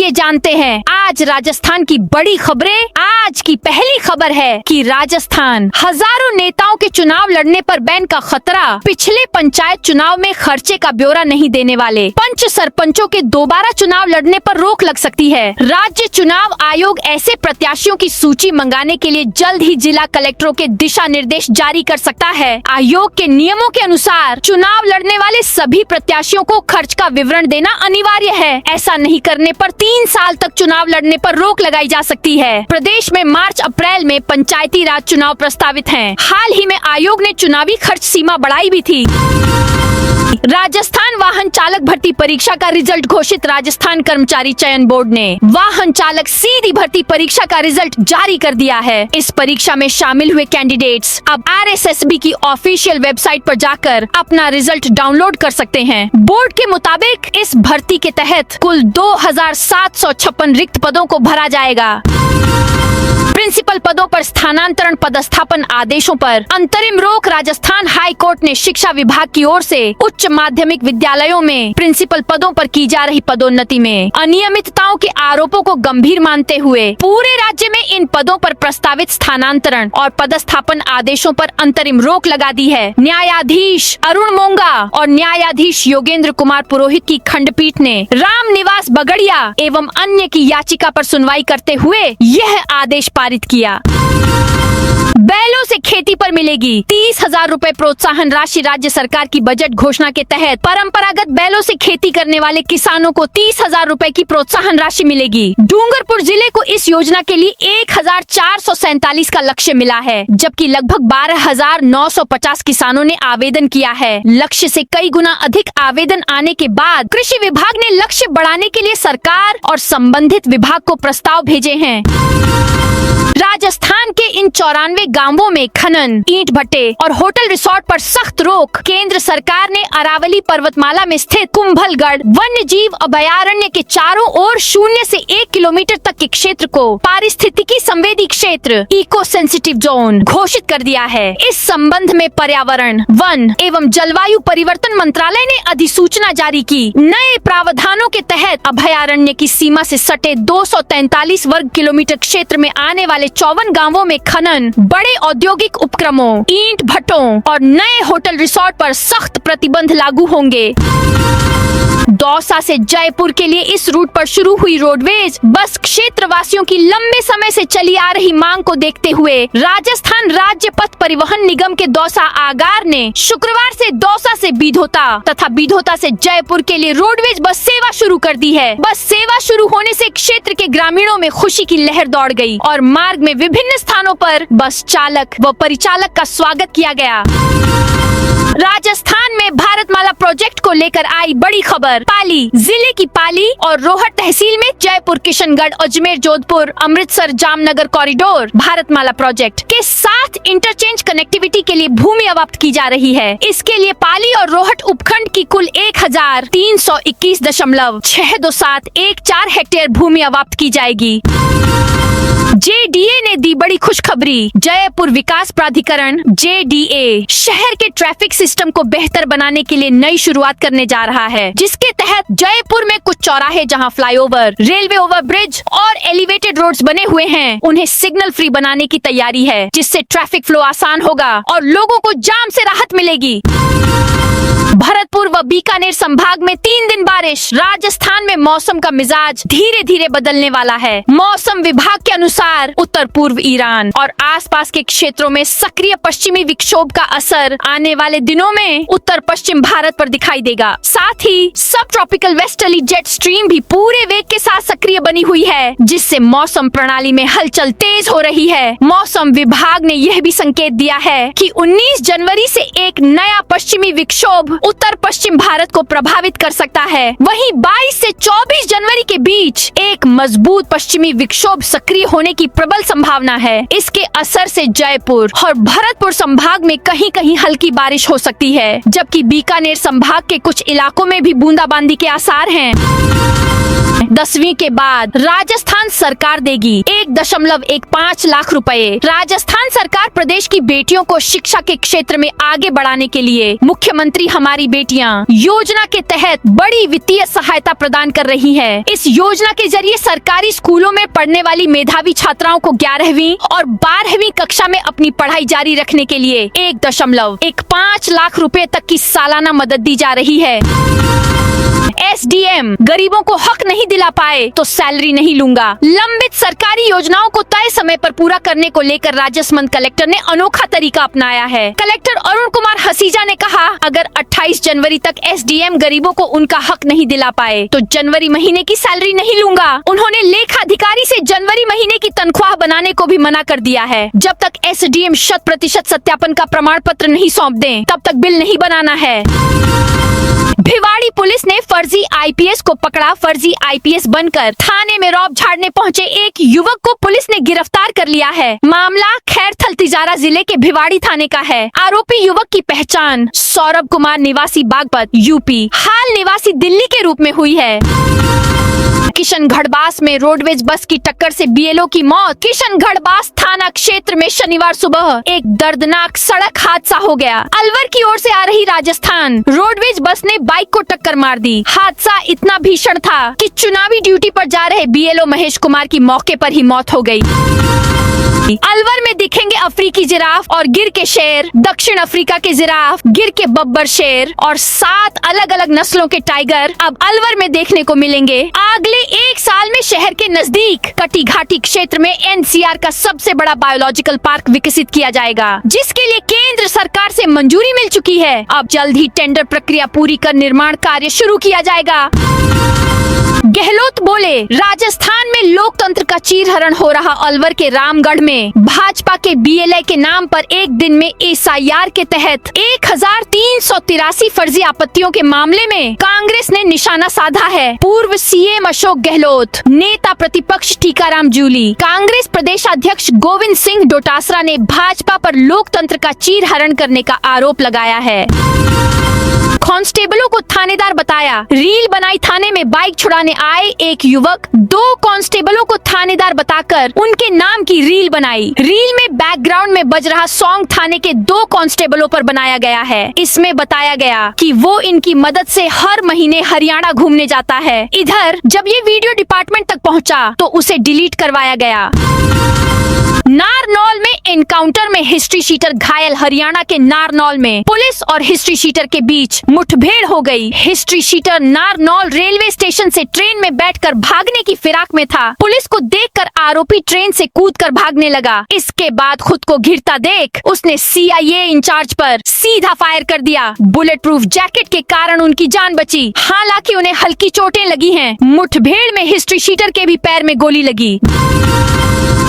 चलिए जानते हैं आज राजस्थान की बड़ी खबरें। आज की पहली खबर है कि राजस्थान हजारों नेताओं के चुनाव लड़ने पर बैन का खतरा। पिछले पंचायत चुनाव में खर्चे का ब्यौरा नहीं देने वाले पंच सरपंचों के दोबारा चुनाव लड़ने पर रोक लग सकती है। राज्य चुनाव आयोग ऐसे प्रत्याशियों की सूची मंगाने के लिए जल्द ही जिला कलेक्टरों के दिशा निर्देश जारी कर सकता है। आयोग के नियमों के अनुसार चुनाव लड़ने वाले सभी प्रत्याशियों को खर्च का विवरण देना अनिवार्य है। ऐसा नहीं करने पर 3 साल तक चुनाव लड़ने पर रोक लगाई जा सकती है। प्रदेश में मार्च अप्रैल में पंचायती राज चुनाव प्रस्तावित हैं। हाल ही में आयोग ने चुनावी खर्च सीमा बढ़ाई भी थी। राजस्थान वाहन चालक भर्ती परीक्षा का रिजल्ट घोषित। राजस्थान कर्मचारी चयन बोर्ड ने वाहन चालक सीधी भर्ती परीक्षा का रिजल्ट जारी कर दिया है। इस परीक्षा में शामिल हुए कैंडिडेट्स अब RSSB की ऑफिशियल वेबसाइट पर जाकर अपना रिजल्ट डाउनलोड कर सकते हैं। बोर्ड के मुताबिक इस भर्ती के तहत कुल 2756 रिक्त पदों को भरा जाएगा। प्रिंसिपल पदों पर स्थानांतरण पदस्थापन आदेशों पर अंतरिम रोक। राजस्थान हाई कोर्ट ने शिक्षा विभाग की ओर से उच्च माध्यमिक विद्यालयों में प्रिंसिपल पदों पर की जा रही पदोन्नति में अनियमितताओं के आरोपों को गंभीर मानते हुए पूरे राज्य में इन पदों पर प्रस्तावित स्थानांतरण और पदस्थापन आदेशों पर अंतरिम रोक लगा दी है। न्यायाधीश अरुण मोंगा और न्यायाधीश योगेंद्र कुमार पुरोहित की खंडपीठ ने राम निवास बगड़िया एवं अन्य की याचिका पर सुनवाई करते हुए यह आदेश पारित किया। बैलों से खेती पर मिलेगी 30,000 रूपए प्रोत्साहन राशि। राज्य सरकार की बजट घोषणा के तहत परंपरागत बैलों से खेती करने वाले किसानों को 30,000 रूपए की प्रोत्साहन राशि मिलेगी। डूंगरपुर जिले को इस योजना के लिए 1,447 का लक्ष्य मिला है, जबकि लगभग 12,950 किसानों ने आवेदन किया है। लक्ष्य से कई गुना अधिक आवेदन आने के बाद कृषि विभाग ने लक्ष्य बढ़ाने के लिए सरकार और संबंधित विभाग को प्रस्ताव भेजे हैं। राजस्थान के इन 94 गांवों में खनन, ईंट भट्टे और होटल रिसोर्ट पर सख्त रोक। केंद्र सरकार ने अरावली पर्वतमाला में स्थित कुंभलगढ़ वन्य जीव अभयारण्य के चारों ओर 0 से 1 किलोमीटर तक के क्षेत्र को पारिस्थितिकी संवेदी क्षेत्र इको सेंसिटिव जोन घोषित कर दिया है। इस संबंध में पर्यावरण, वन एवं जलवायु परिवर्तन मंत्रालय ने अधिसूचना जारी की। नए प्रावधानों के तहत अभयारण्य की सीमा से सटे 243 वर्ग किलोमीटर क्षेत्र में आने वाले 54 गांवों में खनन, बड़े औद्योगिक उपक्रमों, ईंट भट्टों और नए होटल रिसोर्ट पर सख्त प्रतिबंध लागू होंगे। दौसा से जयपुर के लिए इस रूट पर शुरू हुई रोडवेज बस क्षेत्र वासियों की लंबे समय से चली आ रही मांग को देखते हुए राजस्थान राज्य पथ परिवहन निगम के दौसा आगार ने शुक्रवार से दौसा से बीधोता तथा बीधोता से जयपुर के लिए रोडवेज बस सेवा शुरू कर दी है। बस सेवा शुरू होने से क्षेत्र के ग्रामीणों में खुशी की लहर दौड़ गई और मार्ग में विभिन्न स्थानों पर बस चालक व परिचालक का स्वागत किया गया। राजस्थान में भारतमाला प्रोजेक्ट को लेकर आई बड़ी खबर। पाली जिले की पाली और रोहट तहसील में जयपुर, किशनगढ़, अजमेर, जोधपुर, अमृतसर, जामनगर कॉरिडोर भारतमाला प्रोजेक्ट के साथ इंटरचेंज कनेक्टिविटी के लिए भूमि अवाप्त की जा रही है। इसके लिए पाली और रोहट उपखंड की कुल 1,321.62714 हेक्टेयर भूमि अवाप्त की जाएगी। JDA ने दी बड़ी खुशखबरी। जयपुर विकास प्राधिकरण JDA शहर के ट्रैफिक सिस्टम को बेहतर बनाने के लिए नई शुरुआत करने जा रहा है, जिसके तहत जयपुर में कुछ चौराहे जहां फ्लाईओवर, रेलवे ओवरब्रिज और एलिवेटेड रोड्स बने हुए हैं, उन्हें सिग्नल फ्री बनाने की तैयारी है, जिससे ट्रैफिक फ्लो आसान होगा और लोगों को जाम से राहत मिलेगी। भरतपुर व बीकानेर संभाग में 3 दिन बारिश। राजस्थान में मौसम का मिजाज धीरे धीरे बदलने वाला है। मौसम विभाग के अनुसार उत्तर पूर्व ईरान और आसपास के क्षेत्रों में सक्रिय पश्चिमी विक्षोभ का असर आने वाले दिनों में उत्तर पश्चिम भारत पर दिखाई देगा। साथ ही सब ट्रॉपिकल वेस्टर्ली जेट स्ट्रीम भी पूरे वेग के साथ सक्रिय बनी हुई है, जिससे मौसम प्रणाली में हलचल तेज हो रही है। मौसम विभाग ने यह भी संकेत दिया है कि 19 जनवरी से एक नया पश्चिमी विक्षोभ उत्तर पश्चिम भारत को प्रभावित कर सकता है। वहीं 22 से 24 जनवरी के बीच एक मजबूत पश्चिमी विक्षोभ सक्रिय होने की प्रबल संभावना है। इसके असर से जयपुर और भरतपुर संभाग में कहीं कहीं हल्की बारिश हो सकती है, जबकि बीकानेर संभाग के कुछ इलाकों में भी बूंदाबांदी के आसार हैं। 10वीं के बाद राजस्थान सरकार देगी 1.15 लाख रुपए। राजस्थान सरकार प्रदेश की बेटियों को शिक्षा के क्षेत्र में आगे बढ़ाने के लिए मुख्यमंत्री हमारी बेटियां योजना के तहत बड़ी वित्तीय सहायता प्रदान कर रही है। इस योजना के जरिए सरकारी स्कूलों में पढ़ने वाली मेधावी छात्राओं को 11वीं और 12वीं कक्षा में अपनी पढ़ाई जारी रखने के लिए 1.15 लाख रुपए तक की सालाना मदद दी जा रही है। SDM गरीबों को हक नहीं दिला पाए तो सैलरी नहीं लूंगा। लंबित सरकारी योजनाओं को तय समय पर पूरा करने को लेकर राजसमंद कलेक्टर ने अनोखा तरीका अपनाया है। कलेक्टर अरुण कुमार हसीजा ने कहा, अगर 28 जनवरी तक SDM गरीबों को उनका हक नहीं दिला पाए तो जनवरी महीने की सैलरी नहीं लूंगा। उन्होंने लेखाधिकारी से जनवरी महीने की तनख्वाह बनाने को भी मना कर दिया है। जब तक SDM 100% सत्यापन का प्रमाण पत्र नहीं सौंप दें, तब तक बिल नहीं बनाना है। भिवाड़ी पुलिस ने फर्जी IPS को पकड़ा। फर्जी IPS बनकर थाने में रौब झाड़ने पहुंचे एक युवक को पुलिस ने गिरफ्तार कर लिया है। मामला खैरथल तिजारा जिले के भिवाड़ी थाने का है। आरोपी युवक की पहचान सौरभ कुमार निवासी बागपत UP हाल निवासी दिल्ली के रूप में हुई है। किशनगढ़बास में रोडवेज बस की टक्कर से BLO की मौत। किशनगढ़बास थाना क्षेत्र में शनिवार सुबह एक दर्दनाक सड़क हादसा हो गया। अलवर की ओर से आ रही राजस्थान रोडवेज बस ने बाइक को टक्कर मार दी। हादसा इतना भीषण था कि चुनावी ड्यूटी पर जा रहे BLO महेश कुमार की मौके पर ही मौत हो गई। अलवर में दिखेंगे अफ्रीकी जिराफ और गिर के शेर, दक्षिण अफ्रीका के जिराफ, गिर के बब्बर शेर और 7 अलग अलग नस्लों के टाइगर अब अलवर में देखने को मिलेंगे। अगले 1 साल में शहर के नजदीक कटी घाटी क्षेत्र में NCR का सबसे बड़ा बायोलॉजिकल पार्क विकसित किया जाएगा, जिसके लिए केंद्र सरकार से मंजूरी मिल चुकी है। अब जल्द ही टेंडर प्रक्रिया पूरी कर निर्माण कार्य शुरू किया जाएगा। गहलोत बोले, राजस्थान में लोकतंत्र का चीरहरण हो रहा। अलवर के रामगढ़ में भाजपा के BLA के नाम पर एक दिन में SIR के तहत 1383 फर्जी आपत्तियों के मामले में कांग्रेस ने निशाना साधा है। पूर्व CM अशोक गहलोत, नेता प्रतिपक्ष टीकाराम जूली, कांग्रेस प्रदेश अध्यक्ष गोविंद सिंह डोटासरा ने भाजपा पर लोकतंत्र का चीरहरण करने का आरोप लगाया है। कांस्टेबलों को थानेदार बताया। रील बनाई थाने में बाइक छुड़ाने आए एक युवक 2 कांस्टेबलों को थानेदार बताकर उनके नाम की रील बनाई। रील में बैकग्राउंड में बज रहा सॉन्ग थाने के 2 कांस्टेबलों पर बनाया गया है। इसमें बताया गया कि वो इनकी मदद से हर महीने हरियाणा घूमने जाता है। इधर जब ये वीडियो डिपार्टमेंट तक पहुंचा तो उसे डिलीट करवाया गया। नारनौल में एनकाउंटर में हिस्ट्री शीटर घायल। हरियाणा के नारनौल में पुलिस और हिस्ट्री शीटर के बीच मुठभेड़ हो गई। History sheeter Narnaul railway station से ट्रेन में बैठकर भागने की फिराक में था। पुलिस को देखकर आरोपी ट्रेन से कूदकर भागने लगा। इसके बाद खुद को घिरता देख उसने CIA इंचार्ज पर सीधा फायर कर दिया। बुलेट प्रूफ जैकेट के कारण उनकी जान बची, हालांकि उन्हें हल्की चोटें लगी हैं। मुठभेड़ में हिस्ट्री शीटर के भी पैर में गोली लगी।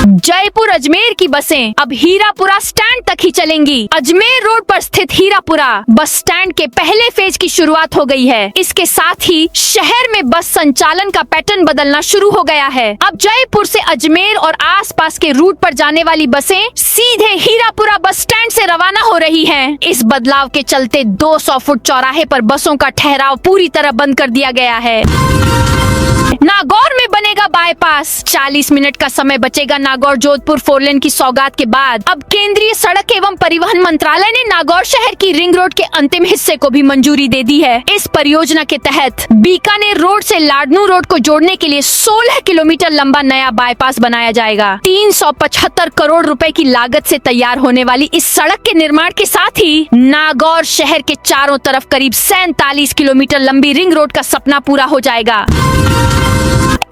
जयपुर अजमेर की बसें अब हीरापुरा स्टैंड तक ही चलेंगी। अजमेर रोड पर स्थित हीरापुरा बस स्टैंड के पहले फेज की शुरुआत हो गई है। इसके साथ ही शहर में बस संचालन का पैटर्न बदलना शुरू हो गया है। अब जयपुर से अजमेर और आसपास के रूट पर जाने वाली बसें सीधे हीरापुरा बस स्टैंड से रवाना हो रही हैं। इस बदलाव के चलते 200 फुट चौराहे पर बसों का ठहराव पूरी तरह बंद कर दिया गया है। नागौर में बनेगा बाईपास, 40 मिनट का समय बचेगा। नागौर जोधपुर 4 लेन की सौगात के बाद अब केंद्रीय सड़क एवं परिवहन मंत्रालय ने नागौर शहर की रिंग रोड के अंतिम हिस्से को भी मंजूरी दे दी है। इस परियोजना के तहत बीकानेर रोड से लाडनू रोड को जोड़ने के लिए 16 किलोमीटर लंबा नया बाईपास बनाया जाएगा। 375 करोड़ रुपए की लागत से तैयार होने वाली इस सड़क के निर्माण के साथ ही नागौर शहर के चारों तरफ करीब 47 किलोमीटर लंबी रिंग रोड का सपना पूरा हो जाएगा।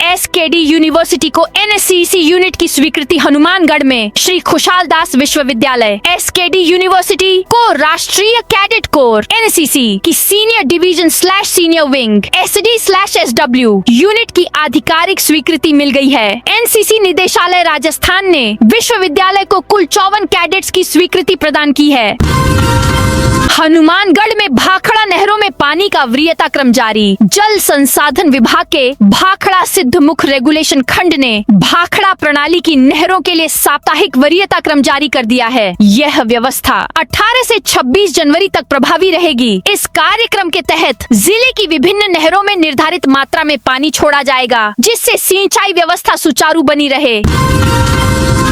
SKD यूनिवर्सिटी को NSCC यूनिट की स्वीकृति। हनुमानगढ़ में श्री खुशाल दास विश्वविद्यालय SKD यूनिवर्सिटी को राष्ट्रीय कैडेट कोर NCC की senior division / senior wing SD/SW unit की आधिकारिक स्वीकृति मिल गई है। NCC निदेशालय राजस्थान ने विश्वविद्यालय को कुल 54 कैडेट्स की स्वीकृति प्रदान की है। हनुमानगढ़ में भाखड़ा नहरों में पानी का वरीयता क्रम जारी। जल संसाधन विभाग के भाखड़ा सिद्धमुख रेगुलेशन खंड ने भाखड़ा प्रणाली की नहरों के लिए साप्ताहिक वरीयता क्रम जारी कर दिया है। यह व्यवस्था 18 से 26 जनवरी तक प्रभावी रहेगी। इस कार्यक्रम के तहत जिले की विभिन्न नहरों में निर्धारित मात्रा में पानी छोड़ा जाएगा, जिससे सिंचाई व्यवस्था सुचारू बनी रहे।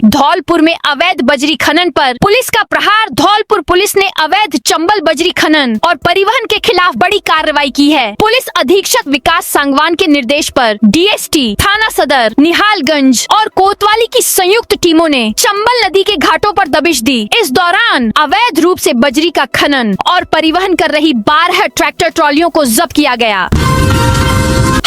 धौलपुर में अवैध बजरी खनन पर पुलिस का प्रहार। धौलपुर पुलिस ने अवैध चंबल बजरी खनन और परिवहन के खिलाफ बड़ी कार्रवाई की है। पुलिस अधीक्षक विकास सांगवान के निर्देश पर डीएसटी, थाना सदर, निहालगंज और कोतवाली की संयुक्त टीमों ने चंबल नदी के घाटों पर दबिश दी। इस दौरान अवैध रूप से बजरी का खनन और परिवहन कर रही 12 ट्रैक्टर ट्रॉलियों को जब्त किया गया।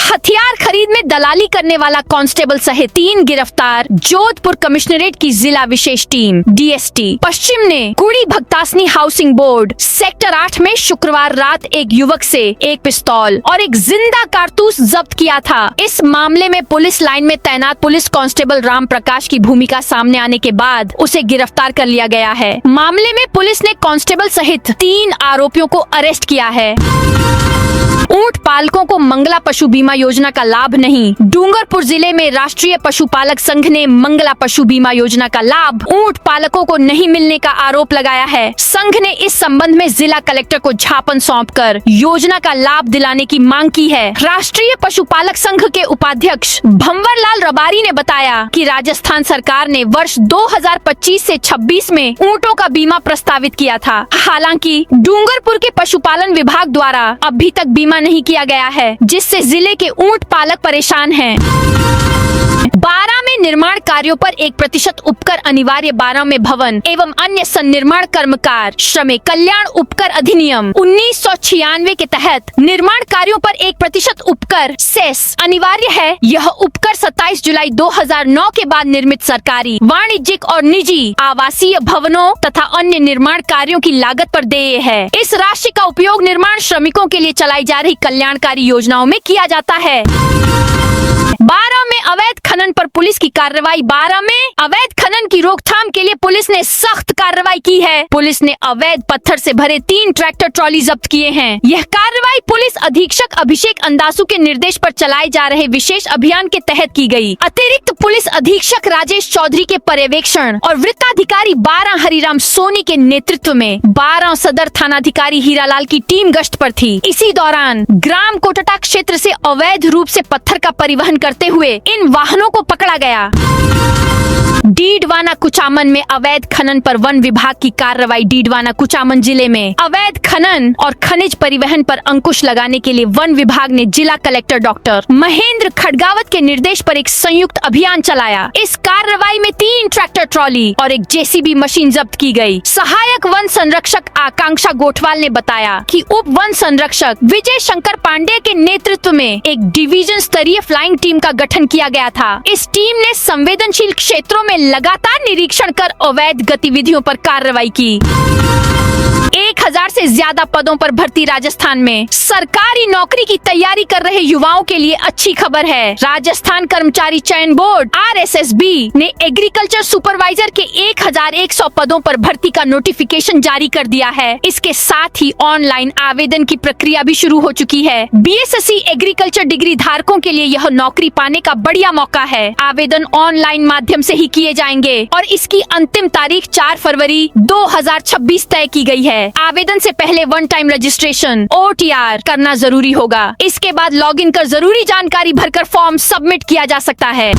हथियार खरीद में दलाली करने वाला कांस्टेबल सहित 3 गिरफ्तार। जोधपुर कमिश्नरेट की जिला विशेष टीम डीएसटी पश्चिम ने कुड़ी भक्तासनी हाउसिंग बोर्ड सेक्टर 8 में शुक्रवार रात एक युवक से एक पिस्तौल और एक जिंदा कारतूस जब्त किया था। इस मामले में पुलिस लाइन में तैनात पुलिस कांस्टेबल राम प्रकाश की भूमिका सामने आने के बाद उसे गिरफ्तार कर लिया गया है। मामले में पुलिस ने कांस्टेबल सहित 3 आरोपियों को अरेस्ट किया है। ऊंट पालकों को मंगला पशु बीमा योजना का लाभ नहीं। डूंगरपुर जिले में राष्ट्रीय पशुपालक संघ ने मंगला पशु बीमा योजना का लाभ ऊंट पालकों को नहीं मिलने का आरोप लगाया है। संघ ने इस संबंध में जिला कलेक्टर को ज्ञापन सौंपकर योजना का लाभ दिलाने की मांग की है। राष्ट्रीय पशुपालक संघ के उपाध्यक्ष भंवरलाल रबारी ने बताया कि राजस्थान सरकार ने वर्ष 2025 से 26 में ऊंटों का बीमा प्रस्तावित किया था। हालांकि डूंगरपुर के पशुपालन विभाग द्वारा अभी तक बीमा नहीं किया गया है, जिससे जिले के ऊंट पालक परेशान हैं। 12 में निर्माण कार्यों पर 1% उपकर अनिवार्य। 12 में भवन एवं अन्य सन्निर्माण कर्मकार श्रमिक कल्याण उपकर अधिनियम 1996 के तहत निर्माण कार्यों पर 1% उपकर सेस अनिवार्य है। यह उपकर 27 जुलाई 2009 के बाद निर्मित सरकारी, वाणिज्यिक और निजी आवासीय भवनों तथा अन्य निर्माण कार्यों की लागत पर देय है। इस राशि का उपयोग निर्माण श्रमिकों के लिए चलाई जा रही कल्याणकारी योजनाओं में किया जाता है। 12 में अवैध खनन पर पुलिस की कार्रवाई। 12 में अवैध खनन की रोकथाम के लिए पुलिस ने सख्त कार्रवाई की है। पुलिस ने अवैध पत्थर से भरे 3 ट्रैक्टर ट्रॉली जब्त किए हैं। यह कार्रवाई पुलिस अधीक्षक अभिषेक अंदासु के निर्देश पर चलाए जा रहे विशेष अभियान के तहत की गई। अतिरिक्त पुलिस अधीक्षक राजेश चौधरी के पर्यवेक्षण और वृत्ताधिकारी 12 हरिराम सोनी के नेतृत्व में 12 सदर थानाधिकारी हीरालाल की टीम गश्त पर थी। इसी दौरान ग्राम कोटटा क्षेत्र से अवैध रूप से पत्थर का परिवहन करते हुए इन वाहनों को पकड़ा गया। डीडवाना कुचामन में अवैध खनन पर वन विभाग की कार्रवाई। डीडवाना कुचामन जिले में अवैध खनन और खनिज परिवहन पर अंकुश लगाने के लिए वन विभाग ने जिला कलेक्टर डॉक्टर महेंद्र खडगावत के निर्देश पर एक संयुक्त अभियान चलाया। इस कार्रवाई में 3 ट्रैक्टर ट्रॉली और एक जेसीबी मशीन जब्त की गई। सहायक वन संरक्षक आकांक्षा गोठवाल ने बताया कि उप वन संरक्षक विजय शंकर पांडे के नेतृत्व में एक डिवीजन स्तरीय फ्लाइंग टीम का गठन किया गया था। इस टीम ने संवेदनशील क्षेत्रों में लगातार निरीक्षण कर अवैध गतिविधियों पर कार्रवाई की। 1000 से ज्यादा पदों पर भर्ती। राजस्थान में सरकारी नौकरी की तैयारी कर रहे युवाओं के लिए अच्छी खबर है। राजस्थान कर्मचारी चयन बोर्ड RSSB ने एग्रीकल्चर सुपरवाइजर के 1100 पदों पर भर्ती का नोटिफिकेशन जारी कर दिया है। इसके साथ ही ऑनलाइन आवेदन की प्रक्रिया भी शुरू हो चुकी है। BSc एग्रीकल्चर डिग्री धारकों के लिए यह नौकरी पाने का बढ़िया मौका है। आवेदन ऑनलाइन माध्यम से ही किए जाएंगे और इसकी अंतिम तारीख 4 फरवरी 2026 तय की गई है। आवेदन से पहले 1 टाइम रजिस्ट्रेशन OTR करना जरूरी होगा। इसके बाद लॉगिन कर जरूरी जानकारी भरकर फॉर्म सबमिट किया जा सकता है।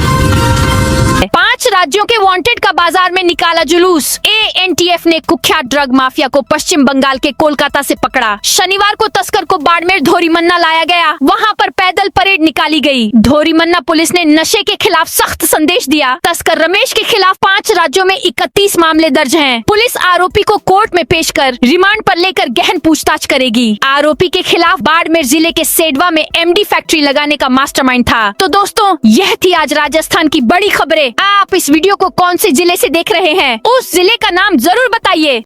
5 राज्यों के वांटेड का बाजार में निकाला जुलूस। ANTF ने कुख्यात ड्रग माफिया को पश्चिम बंगाल के कोलकाता से पकड़ा। शनिवार को तस्कर को बाड़मेर धोरीमन्ना लाया गया। वहां पर पैदल परेड निकाली गई। धोरीमन्ना पुलिस ने नशे के खिलाफ सख्त संदेश दिया। तस्कर रमेश के खिलाफ 5 राज्यों में 31 मामले दर्ज हैं। पुलिस आरोपी को कोर्ट में पेश कर रिमांड पर लेकर गहन पूछताछ करेगी। आरोपी के खिलाफ बाड़मेर जिले के सेडवा में MD फैक्ट्री लगाने का मास्टरमाइंड था। तो दोस्तों, यह थी आज राजस्थान की बड़ी खबरें। आप इस वीडियो को कौन से जिले से देख रहे हैं, उस जिले का नाम जरूर बताइए।